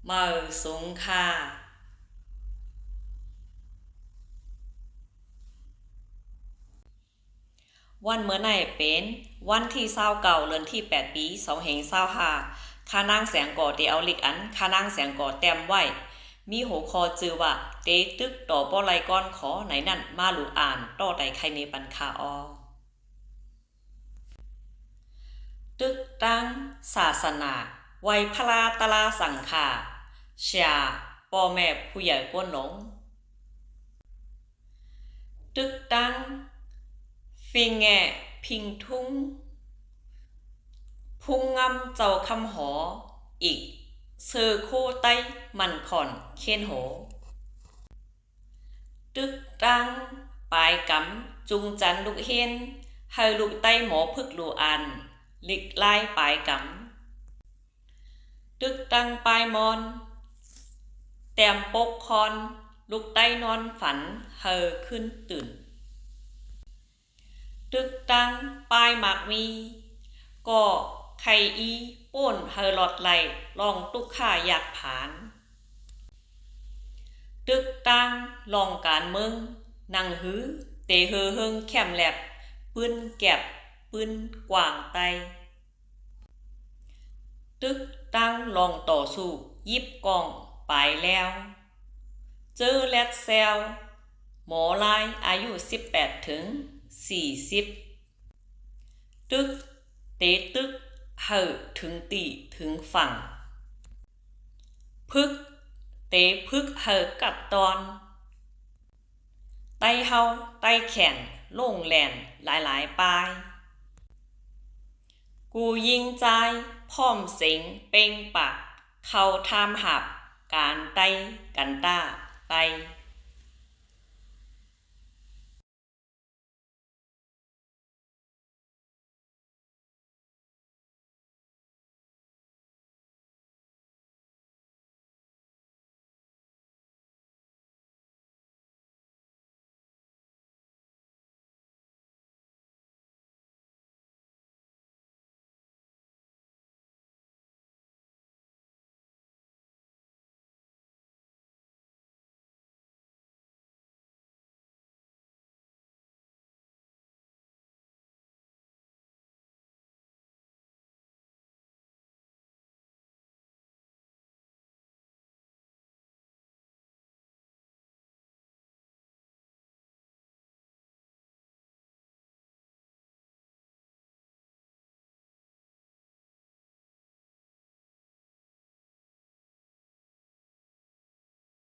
มาสูงค่ะวันเมื่อไหร่เป็นวันที่29เดือนที่8ปี2525ข้านางแสงก่อเตเอาลิกอันข้านางแสงก่อแต้มไว้มีหัวข้อจื่อว่าเตตึกต่อบ่ไหลก้อนขอไหนนั่นมาลูอ่านต่อใดใครในปันคาออตึกตั้งศาสนาไว้พลาตลาสังขาชาพ่อแม่ผู้ใหญ่ก้นหลงตึกตั้งฟิงแงพิงทุ่งพุ่งงำเจ้าคำหออีกเซอโคไต้มันขอนเคียนโหตึกตังปลายกำจุงจันลูกเฮนให้ลูกไต้หมอพึกลูอันลิกไล่ปลายกำตึกตังปลายมอนแต้มปกคอนลูกไต้นอนฝันเฮอขึ้นตื่นตึกตังปลายหมากมีก็ไข่อีป้นเฮอหลอดไหลลองตุกข่าอยากผานตึกตังลองการเมืองนั่งหือเตเฮอเฮิงแคมแลบปืนแก็บปืนกว่างไตตึกตังลองต่อสู้ยิบกองไปแล้วเจอแลดแซวหมอลายอายุ18ถึง40ตึกเตตึกเฮอถึงตีถึงฝั่งพึกเตพึกเฮอกัดตอนไต้เฮาไต้แขนโล่งแหลนหลายๆปลายกูยิงใจพร้อมเสียงเป่งปากเข้าทามหับการไต้กันต้าไต้